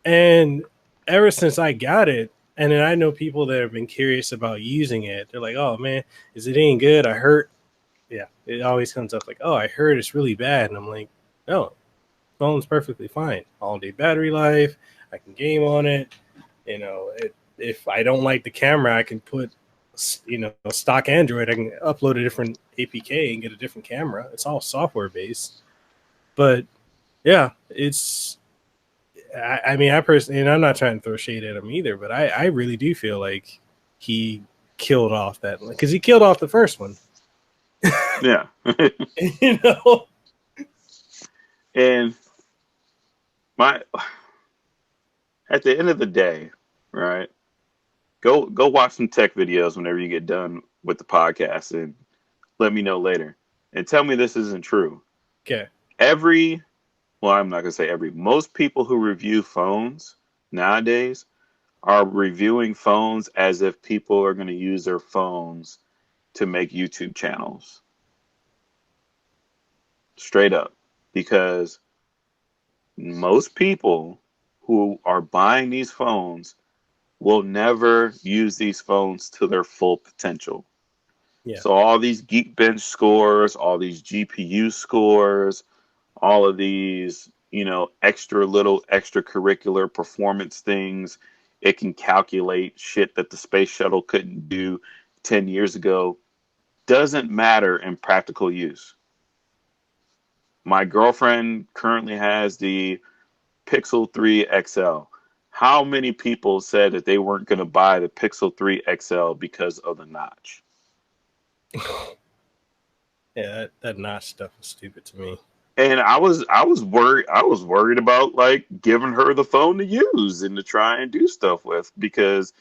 And ever since I got it, and then I know people that have been curious about using it. They're like, "Oh man, is it any good?" I heard, yeah, it always comes up like, "Oh, I heard it's really bad," and I'm like, "No, phone's perfectly fine. All day battery life. I can game on it. If I don't like the camera, I can put, stock Android. I can upload a different APK and get a different camera. It's all software based. But yeah, I mean, I personally, and I'm not trying to throw shade at him either, but I really do feel like he killed off that one because he killed off the first one. Yeah. you know? And my at the end of the day, right? Go watch some tech videos whenever you get done with the podcast and let me know later. And tell me this isn't true. Okay. Every well, I'm not gonna say every. Most people who review phones nowadays are reviewing phones as if people are gonna use their phones to make YouTube channels. Straight up. Because most people who are buying these phones will never use these phones to their full potential. Yeah. So all these Geekbench scores, all these GPU scores, all of these, extra little extracurricular performance things, it can calculate shit that the space shuttle couldn't do 10 years ago, doesn't matter in practical use. My girlfriend currently has the Pixel 3 XL. How many people said that they weren't going to buy the Pixel 3 XL because of the notch? Yeah, that notch stuff is stupid to me. And I was worried about like giving her the phone to use and to try and do stuff with, because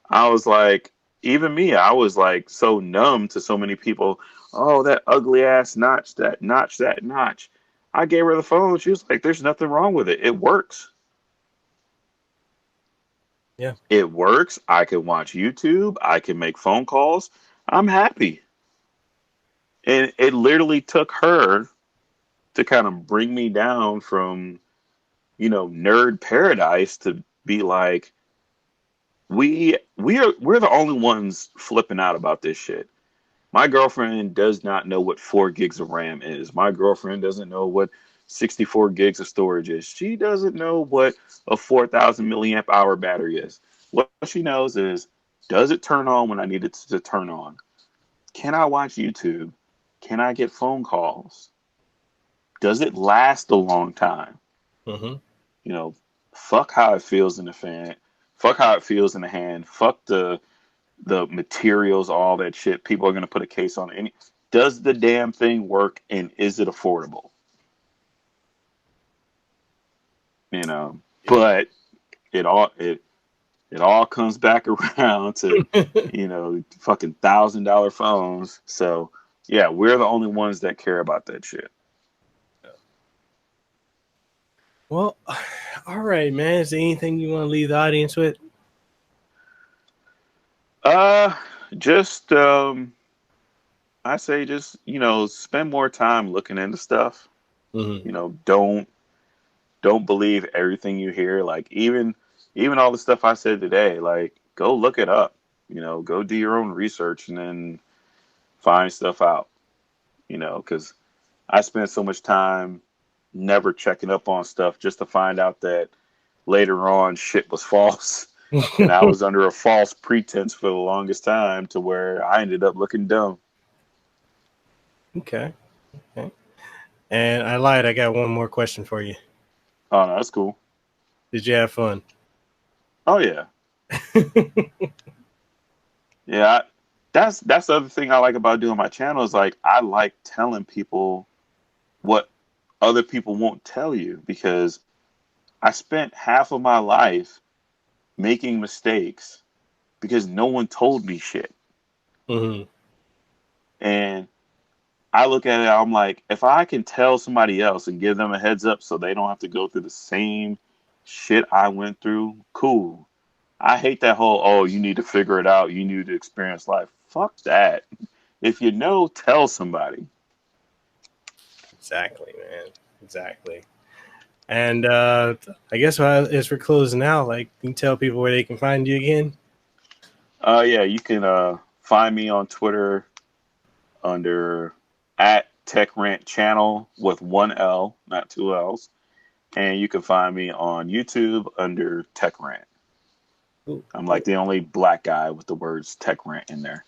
I was like, even me, I was like so numb to so many people. Oh, that ugly ass notch, that notch, that notch. I gave her the phone. She was like, there's nothing wrong with it. It works. Yeah. It works. I can watch YouTube. I can make phone calls. I'm happy. And it literally took her to kind of bring me down from, nerd paradise to be like, we're the only ones flipping out about this shit. My girlfriend does not know what 4 gigs of RAM is. My girlfriend doesn't know what 64 gigs of storage is. She doesn't know what a 4,000 milliamp hour battery is. What she knows is, does it turn on when I need it to turn on? Can I watch YouTube? Can I get phone calls? Does it last a long time? Mm-hmm. Fuck how it feels in the fan. Fuck how it feels in the hand. Fuck the materials, all that shit. People are going to put a case on it. Does the damn thing work, and is it affordable? But it all comes back around to fucking $1,000 phones. So yeah, we're the only ones that care about that shit. Well, all right, man. Is there anything you want to leave the audience with? Just I say just spend more time looking into stuff. Mm-hmm. Don't believe everything you hear. Like even all the stuff I said today, like go look it up. Go do your own research and then find stuff out. Because I spent so much time never checking up on stuff just to find out that later on shit was false. And I was under a false pretense for the longest time, to where I ended up looking dumb. Okay. And I lied. I got one more question for you. Oh, no, that's cool. Did you have fun? Oh, yeah. Yeah. That's the other thing I like about doing my channel, is like, I like telling people what other people won't tell you, because I spent half of my life making mistakes because no one told me shit. Mm-hmm. And I look at it, I'm like, if I can tell somebody else and give them a heads up so they don't have to go through the same shit I went through, cool. I hate that whole, oh, you need to figure it out, you need to experience life. Fuck that. If you know, tell somebody. Exactly, man. Exactly. And I guess as we're closing out, like, can you tell people where they can find you again? Yeah, you can find me on Twitter under @TechRantChannel with 1 L, not 2 L's. And you can find me on YouTube under TechRant. I'm like the only black guy with the words TechRant in there.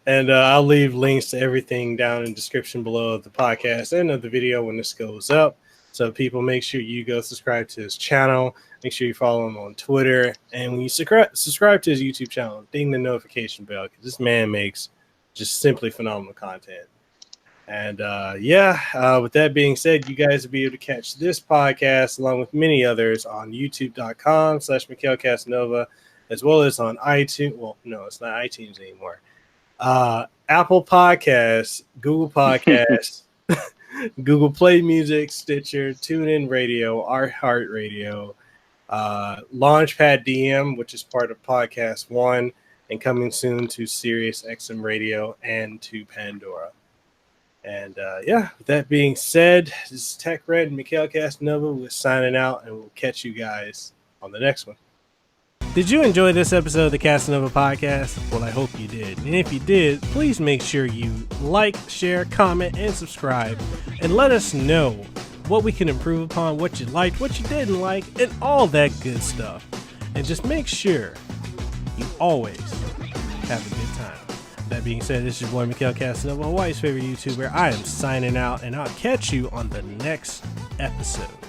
And I'll leave links to everything down in the description below of the podcast and of the video when this goes up. So people, make sure you go subscribe to his channel. Make sure you follow him on Twitter. And when you subscribe to his YouTube channel, ding the notification bell, because this man makes just simply phenomenal content. And with that being said, you guys will be able to catch this podcast along with many others on youtube.com/Mekel Kasanova, as well as on iTunes. Well, no, it's not iTunes anymore. Apple Podcasts, Google Podcasts, Google Play Music, Stitcher, TuneIn Radio, iHeartRadio, Launchpad DM, which is part of Podcast One, and coming soon to Sirius XM Radio and to Pandora. And with that being said, this is Tech Red and Mekel Kasanova. We're signing out, and we'll catch you guys on the next one. Did you enjoy this episode of the Kasanova Podcast? Well, I hope you did. And if you did, please make sure you like, share, comment, and subscribe. And let us know what we can improve upon, what you liked, what you didn't like, and all that good stuff. And just make sure you always have a good time. That being said, this is your boy Mekel Kasanova, Hawaii's favorite YouTuber. I am signing out, and I'll catch you on the next episode.